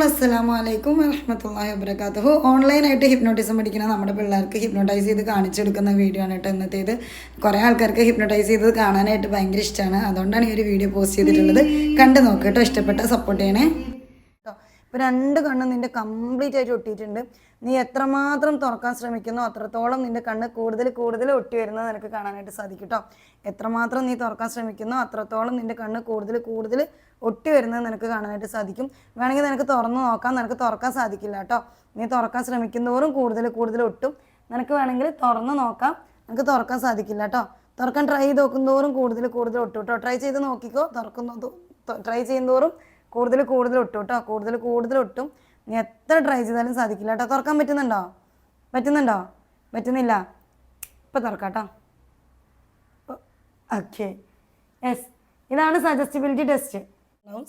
അസ്സലാമലൈക്കും വറഹ്മത്തുള്ളാഹി വബറകാതുഹു. ഓൺലൈനായിട്ട് ഹിപ്നോട്ടിസം പഠിക്കുന്ന നമ്മുടെ പിള്ളേർക്ക് ഹിപ്നോട്ടൈസ് ചെയ്ത് കാണിച്ചെടുക്കുന്ന വീഡിയോ ആണ് കേട്ടോ ഇന്നത്തേത്. കുറേ ആൾക്കാർക്ക് ഹിപ്നോട്ടൈസ് ചെയ്തത് കാണാനായിട്ട് ഭയങ്കര ഇഷ്ടമാണ്. അതുകൊണ്ടാണ് ഈ ഒരു വീഡിയോ പോസ്റ്റ് ചെയ്തിട്ടുള്ളത്. കണ്ടു നോക്കുക കേട്ടോ, ഇഷ്ടപ്പെട്ട സപ്പോർട്ട് ചെയ്യണേ. ഇപ്പോൾ രണ്ട് കണ്ണും നിൻ്റെ കംപ്ലീറ്റ് ആയിട്ട് ഒട്ടിയിട്ടുണ്ട്. നീ എത്രമാത്രം തുറക്കാൻ ശ്രമിക്കുന്നോ അത്രത്തോളം നിൻ്റെ കണ്ണ് കൂടുതൽ ഒട്ടി വരുന്നത് നിനക്ക് കാണാനായിട്ട് സാധിക്കും കേട്ടോ. എത്രമാത്രം നീ തുറക്കാൻ ശ്രമിക്കുന്നോ അത്രത്തോളം നിൻ്റെ കണ്ണ് കൂടുതൽ ഒട്ടി വരുന്നത് നിനക്ക് കാണാനായിട്ട് സാധിക്കും. വേണമെങ്കിൽ നിനക്ക് തുറന്ന് നോക്കാം, നിനക്ക് തുറക്കാൻ സാധിക്കില്ല കേട്ടോ. നീ തുറക്കാൻ ശ്രമിക്കുന്നതോറും കൂടുതൽ ഒട്ടും. നിനക്ക് വേണമെങ്കിൽ തുറന്ന് നോക്കാം, നിനക്ക് തുറക്കാൻ സാധിക്കില്ല കേട്ടോ. തുറക്കാൻ ട്രൈ ചെയ്ത് നോക്കുന്തോറും കൂടുതൽ ഒട്ടും കേട്ടോ. ട്രൈ ചെയ്ത് നോക്കിക്കോ. ട്രൈ ചെയ്യുന്തോറും കൂടുതൽ ഒട്ടും കേട്ടോ. കൂടുതൽ ഒട്ടും. നീ എത്ര ട്രൈ ചെയ്താലും സാധിക്കില്ല കേട്ടോ. തുറക്കാൻ പറ്റുന്നുണ്ടോ? പറ്റുന്നില്ല. ഇപ്പം തുറക്കാം കേട്ടോ. Okay, yes. ഇതാണ് സജസ്റ്റബിലിറ്റി ടെസ്റ്റ്.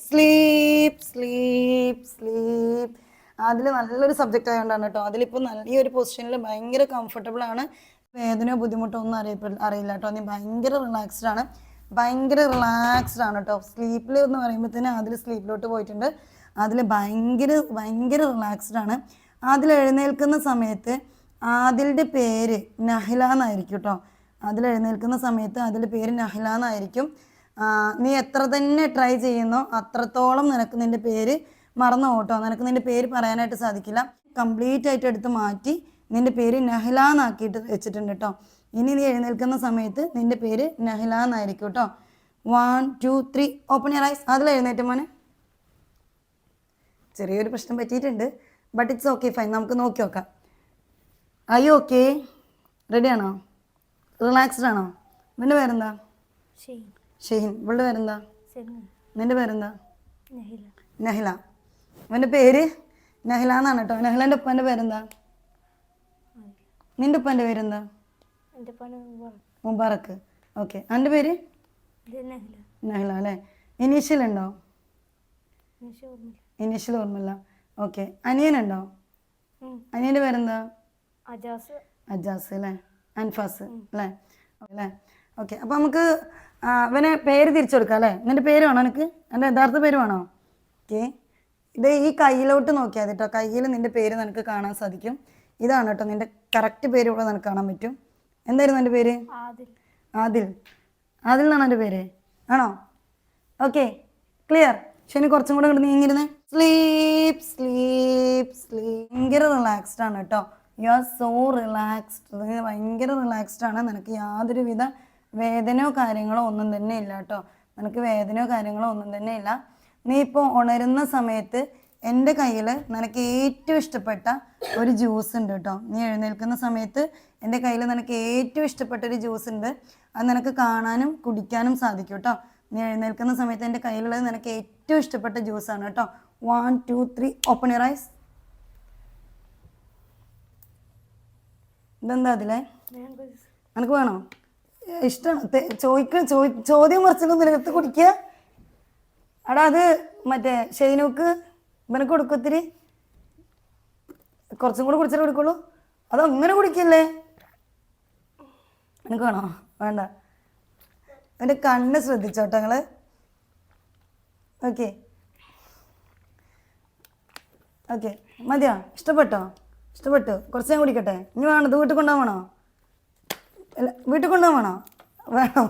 സ്ലീപ്പ്. അതിൽ നല്ലൊരു സബ്ജക്റ്റ് ആയതുകൊണ്ടാണ് കേട്ടോ. അതിലിപ്പോൾ ഈ ഒരു പൊസിഷനിൽ ഭയങ്കര കംഫർട്ടബിൾ ആണ്. വേദനയോ ബുദ്ധിമുട്ടോ ഒന്നും അറിയില്ല കേട്ടോ. നീ ഭയങ്കര റിലാക്സ്ഡ് ആണ് കേട്ടോ. സ്ലീപ്പിൽ എന്ന് പറയുമ്പോഴത്തേന് അതിൽ സ്ലീപ്പിലോട്ട് പോയിട്ടുണ്ട്. അതിൽ ഭയങ്കര റിലാക്സ്ഡ് ആണ്. അതിൽ എഴുന്നേൽക്കുന്ന സമയത്ത് ആദിലിൻ്റെ പേര് നഹില എന്നായിരിക്കും കേട്ടോ. അതിൽ എഴുന്നേൽക്കുന്ന സമയത്ത് അതിൽ പേര് നഹില എന്നായിരിക്കും. നീ എത്ര തന്നെ ട്രൈ ചെയ്യുന്നോ അത്രത്തോളം നിനക്ക് നിൻ്റെ പേര് മറന്നു കേട്ടോ. നിനക്ക് നിൻ്റെ പേര് പറയാനായിട്ട് സാധിക്കില്ല. കംപ്ലീറ്റ് ആയിട്ട് എടുത്ത് മാറ്റി നിൻ്റെ പേര് നഹില എന്നാക്കിയിട്ട് വെച്ചിട്ടുണ്ട് കേട്ടോ. ഇനി നീ എഴുന്നേൽക്കുന്ന സമയത്ത് നിൻ്റെ പേര് നഹില എന്നായിരിക്കും കേട്ടോ. 1 2 3 ഓപ്പൺ യുവർ ഐസ്. അതിൽ എഴുന്നേറ്റ് മോനെ. ചെറിയൊരു പ്രശ്നം പറ്റിയിട്ടുണ്ട്, ബട്ട് ഇറ്റ്സ് ഓക്കെ, ഫൈൻ. നമുക്ക് നോക്കി നോക്കാം. അയ്യോ ഓക്കെ, റെഡിയാണോ? റിലാക്സ്ഡ് ആണോ? നിൻ്റെ പേരെന്താ? ഷെഹിൻ. ഇവളുടെ പേരെന്താ? നിൻ്റെ പേരെന്താ? നഹില. അവൻ്റെ പേര് നഹില എന്നാണ് കേട്ടോ. നഹിലൻ്റെ ഉപ്പാൻ്റെ പേരെന്താ? നിൻ്റെ ഉപ്പാൻ്റെ പേരെന്താ? മുബാറക്ക്. ഓക്കെ, എൻ്റെ പേര് നഹില അല്ലേ? ഇനീഷ്യൽ ഉണ്ടോ? ഇനീഷ്യൽ ഓർമ്മയില്ല. ഓക്കെ, അനിയനുണ്ടോ? അനിയൻ്റെ പേരെന്താ? അജാസ് അല്ലേ? അൻഫാസ് അല്ലേ? ഓക്കെ, അപ്പോൾ നമുക്ക് അവനെ പേര് തിരിച്ചു കൊടുക്കാം അല്ലേ? നിൻ്റെ പേര് വേണോ എനിക്ക്? എൻ്റെ യഥാർത്ഥ പേര് വേണോ? ഓക്കെ, ഇത് ഈ കയ്യിലോട്ട് നോക്കിയാൽ കേട്ടോ. കയ്യിൽ നിൻ്റെ പേര് നിനക്ക് കാണാൻ സാധിക്കും. ഇതാണ് കേട്ടോ നിൻ്റെ കറക്റ്റ് പേര് ഇവിടെ നിനക്ക് കാണാൻ പറ്റും. എന്തായിരുന്നു എൻ്റെ പേര്? ആദിൽ എന്നാണ് എൻ്റെ പേര്. ആണോ? Okay, clear. ശനി കുറച്ചും കൂടെ ഇങ്ങോട്ട് നീങ്ങിരുന്നേ. സ്ലീപ്പ്. ഭയങ്കര റിലാക്സ്ഡ് ആണ് കേട്ടോ. You are so relaxed. ഭയങ്കര റിലാക്സ്ഡ് ആണ്. നിനക്ക് യാതൊരുവിധ വേദനയോ കാര്യങ്ങളോ ഒന്നും തന്നെ ഇല്ല കേട്ടോ. നിനക്ക് വേദനയോ കാര്യങ്ങളോ ഒന്നും തന്നെ ഇല്ല. നീ ഇപ്പോൾ ഉണരുന്ന സമയത്ത് എൻ്റെ കയ്യിൽ നിനക്ക് ഏറ്റവും ഇഷ്ടപ്പെട്ട ഒരു ജ്യൂസ് ഉണ്ട് കേട്ടോ. നീ എഴുന്നേൽക്കുന്ന സമയത്ത് എൻ്റെ കയ്യിൽ നിനക്ക് ഏറ്റവും ഇഷ്ടപ്പെട്ട ഒരു ജ്യൂസ് ഉണ്ട്. അത് നിനക്ക് കാണാനും കുടിക്കാനും സാധിക്കും കേട്ടോ. നീ എഴുന്നേൽക്കുന്ന സമയത്ത് എൻ്റെ കയ്യിലുള്ളത് നിനക്ക് ഏറ്റവും ഇഷ്ടപ്പെട്ട ജ്യൂസാണ് കേട്ടോ. 1 2 3 ഓപ്പൺ യുവർ ഐസ്. ഇതെന്താ അതിലെ? നിനക്ക് വേണോ? ഇഷ്ടമാണ്. ചോദ്യം കുറച്ചൊക്കെ നിലത്ത് കുടിക്കുക. എടാ അത് മറ്റേ ഷെയ്നൂക്ക് ഇവനക്ക് കൊടുക്കും. ഒത്തിരി കുറച്ചും കൂടെ കുടിച്ചാലേ കൊടുക്കുള്ളൂ. അത് അങ്ങനെ കുടിക്കല്ലേ? എനിക്ക് വേണോ? വേണ്ട. എൻ്റെ കണ്ണ് ശ്രദ്ധിച്ചോട്ടോ നിങ്ങൾ. ഓക്കെ മതിയോ? ഇഷ്ടപ്പെട്ടു. കുറച്ച് ഞാൻ കുടിക്കട്ടെ. ഇനി വേണോ? ഇത് വീട്ടിൽ കൊണ്ടുപോകണോ? വേണോ?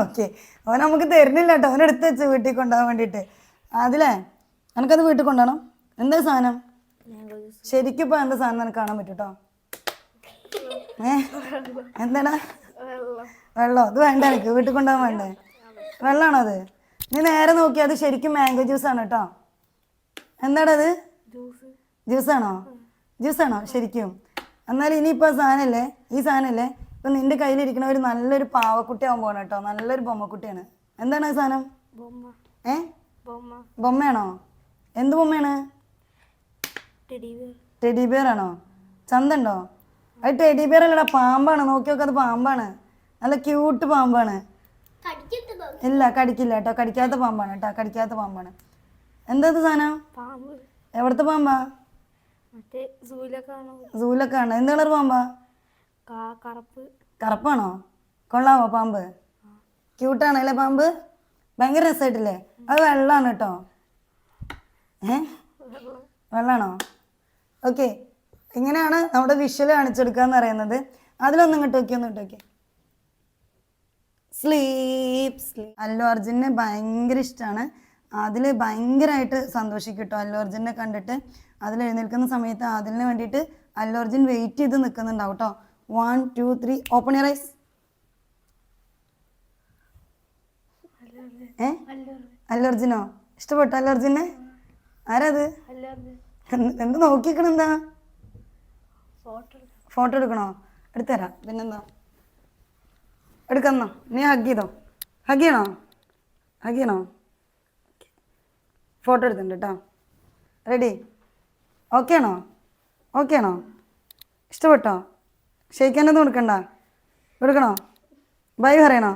ഓക്കെ, അവൻ നമുക്ക് തരുന്നില്ല കേട്ടോ. അവനെടുത്ത് വെച്ച് വീട്ടിൽ കൊണ്ടുപോകാൻ വേണ്ടിയിട്ട്. അതിലേ എനിക്കത് വീട്ടിൽ കൊണ്ടുപോകണം. എന്താ സാധനം? ശരിക്കും ഇപ്പോൾ എന്താ സാധനം എനിക്ക് കാണാൻ പറ്റും കേട്ടോ. എന്താടാ? വെള്ളം. അത് വേണ്ട, എനിക്ക് വീട്ടിൽ കൊണ്ടുപോകാൻ വേണ്ടേ? വെള്ളമാണോ അത്? നീ നേരെ നോക്കിയാൽ അത് ശരിക്കും മാംഗോ ജ്യൂസാണ് കേട്ടോ. എന്താടാ അത്? ജ്യൂസാണോ ശരിക്കും? എന്നാലും ഇനിയിപ്പോൾ ഈ സാധനമല്ലേ ഇപ്പം നിൻ്റെ കയ്യിലിരിക്കണ ഒരു നല്ലൊരു പാവക്കുട്ടി ആവാൻ പോകണം കേട്ടോ. നല്ലൊരു ബൊമ്മക്കുട്ടിയാണ്. എന്താണ് ആ സാധനം? ബൊമ്മയാണോ? എന്ത് ബൊമ്മയാണ്? ടെഡി ബിയർ ആണോ? ചന്തണ്ടോ? അത് ടെഡി ബിയർ അല്ലടാ, പാമ്പാണ്. നോക്കി നോക്ക്, അത് പാമ്പാണ്. നല്ല ക്യൂട്ട് പാമ്പാണ്. ഇല്ല, കടിക്കില്ല കേട്ടോ. കടിക്കാത്ത പാമ്പാണ്. എന്താ സാധനം? എവിടുത്തെ പാമ്പാ? സൂലൊക്കെ ആണ്. എന്ത് കളർ പാമ്പാ? കറുപ്പാണോ? കൊള്ളാമോ പാമ്പ്? ക്യൂട്ടാണ് അല്ലേ പാമ്പ്? ഭയങ്കര രസമായിട്ടില്ലേ? അത് വെള്ളമാണ് കേട്ടോ. വെള്ളമാണോ? ഓക്കെ, ഇങ്ങനെയാണ് നമ്മുടെ വിഷ്വൽ കാണിച്ചെടുക്കുക എന്ന് പറയുന്നത്. അതിലൊന്നും ഇങ്ങോട്ട് നോക്കി, ഒന്ന് ഇങ്ങോട്ട് നോക്കി. Sleep sleep. അല്ലു അർജുനെ ഭയങ്കര ഇഷ്ടമാണ്. അതിൽ ഭയങ്കരമായിട്ട് സന്തോഷിക്കും കേട്ടോ അല്ലു അർജുനെ കണ്ടിട്ട്. അതിൽ എഴുന്നേൽക്കുന്ന സമയത്ത് അതിന് വേണ്ടിയിട്ട് അല്ലു അർജുൻ വെയിറ്റ് ചെയ്ത് നിൽക്കുന്നുണ്ടാവും കേട്ടോ. 1 2 3 ഓപ്പൺ യുവർ ഐസ്. അല്ലു അർജുനോ? ഇഷ്ടപ്പെട്ടോ അല്ലു അർജുനെ? ആരാത്? എന്ത് നോക്കിക്കണെന്താ? ഫോട്ടോ എടുക്കണോ? എടുത്തുതരാം. പിന്നെന്താ, എടുക്കുന്നോ? നീ ഹഗ് ചെയ്തോ? ഹഗ് ചെയ്യണോ? ഹഗ് ചെയ്യണോ? ഫോട്ടോ എടുത്തിട്ടുണ്ട് കേട്ടോ. റെഡി? ഓക്കെ ആണോ? ഓക്കെ ആണോ? ഇഷ്ടപ്പെട്ടോ? ഷെയ്ക്കാനൊന്നും കൊടുക്കണ്ട? കൊടുക്കണോ? ബൈ പറയണോ?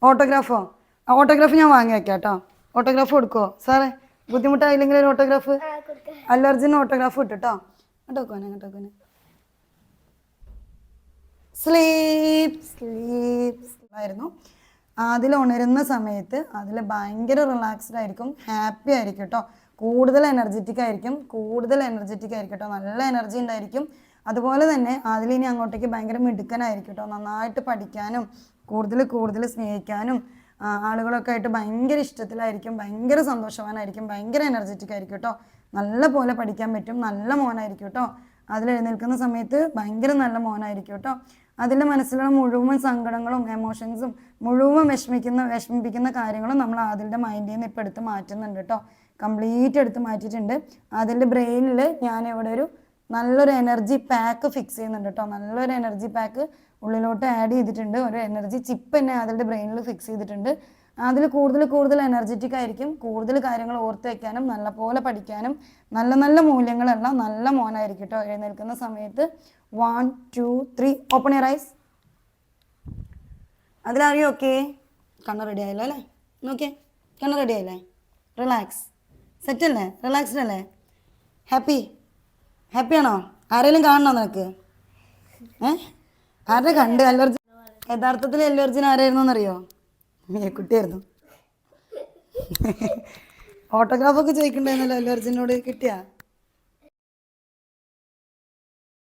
ഓട്ടോഗ്രാഫോ? ഓട്ടോഗ്രാഫ് ഞാൻ വാങ്ങി വെക്കാം കേട്ടോ. ഓട്ടോഗ്രാഫ് കൊടുക്കുമോ സാറേ? ബുദ്ധിമുട്ടായില്ലെങ്കിൽ ഒരു ഓട്ടോഗ്രാഫ്. അല്ലു അർജുന് ഓട്ടോഗ്രാഫ് കിട്ടും കേട്ടോ. അങ്ങോട്ടോക്കോനെ. സ്ലീപ്പ് സ്ലീപ്പ് ആയിരുന്നു. അതിൽ ഉണരുന്ന സമയത്ത് അതിൽ ഭയങ്കര റിലാക്സ്ഡ് ആയിരിക്കും, ഹാപ്പി ആയിരിക്കും കേട്ടോ. കൂടുതൽ എനർജറ്റിക് ആയിരിക്കും കേട്ടോ. നല്ല എനർജി ഉണ്ടായിരിക്കും. അതുപോലെ തന്നെ അതിലിനി അങ്ങോട്ടേക്ക് ഭയങ്കര മിടുക്കനായിരിക്കും കേട്ടോ. നന്നായിട്ട് പഠിക്കാനും കൂടുതൽ സ്നേഹിക്കാനും ആളുകളൊക്കെ ആയിട്ട് ഭയങ്കര ഇഷ്ടത്തിലായിരിക്കും. ഭയങ്കര സന്തോഷവാനായിരിക്കും. ഭയങ്കര എനർജറ്റിക് ആയിരിക്കും കേട്ടോ. നല്ല പോലെ പഠിക്കാൻ പറ്റും. നല്ല മോനായിരിക്കും കേട്ടോ. അതിൽ എഴുന്നേൽക്കുന്ന സമയത്ത് ഭയങ്കര നല്ല മോനായിരിക്കും കേട്ടോ. അതിൻ്റെ മനസ്സിലുള്ള മുഴുവൻ സങ്കടങ്ങളും എമോഷൻസും മുഴുവൻ വിഷമിപ്പിക്കുന്ന കാര്യങ്ങളും നമ്മൾ അതിൻ്റെ മൈൻഡിൽ നിന്ന് ഇപ്പോൾ എടുത്ത് മാറ്റുന്നുണ്ട് കേട്ടോ. കംപ്ലീറ്റ് എടുത്ത് മാറ്റിയിട്ടുണ്ട്. അതിൻ്റെ ബ്രെയിനിൽ ഞാനിവിടെ ഒരു നല്ലൊരു എനർജി പാക്ക് ഫിക്സ് ചെയ്യുന്നുണ്ട് കേട്ടോ. നല്ലൊരു എനർജി പാക്ക് ഉള്ളിലോട്ട് ആഡ് ചെയ്തിട്ടുണ്ട്. ഒരു എനർജി ചിപ്പ് തന്നെ അതിൻ്റെ ബ്രെയിനിൽ ഫിക്സ് ചെയ്തിട്ടുണ്ട്. അതിൽ കൂടുതൽ എനർജറ്റിക് ആയിരിക്കും. കൂടുതൽ കാര്യങ്ങൾ ഓർത്ത് വയ്ക്കാനും നല്ലപോലെ പഠിക്കാനും നല്ല മൂല്യങ്ങളെല്ലാം നല്ല മോനായിരിക്കും കേട്ടോ. എഴുന്നേൽക്കുന്ന സമയത്ത് 1 2 3 ഓപ്പൺ യുവർ ഐസ്. അതിലറിയോ? ഓക്കെ, കണ്ണ് റെഡി ആയല്ലോ അല്ലേ? നോക്കിയേ, കണ്ണ് റെഡി ആയില്ലേ? റിലാക്സ്. സെറ്റല്ലേ? റിലാക്സ്ഡ് അല്ലേ? ഹാപ്പിയാണോ? ആരെങ്കിലും കാണണോ നിനക്ക്? ആരുടെ കണ്ട്? അല്ലു അർജുൻ. യഥാർത്ഥത്തിൽ അല്ലു അർജുൻ ആരായിരുന്നു എന്നറിയോ? കുട്ടിയായിരുന്നു. ഓട്ടോഗ്രാഫൊക്കെ ചോദിക്കണ്ടായിരുന്നല്ലോ അല്ലു അർജുനോട്. കിട്ടിയാ?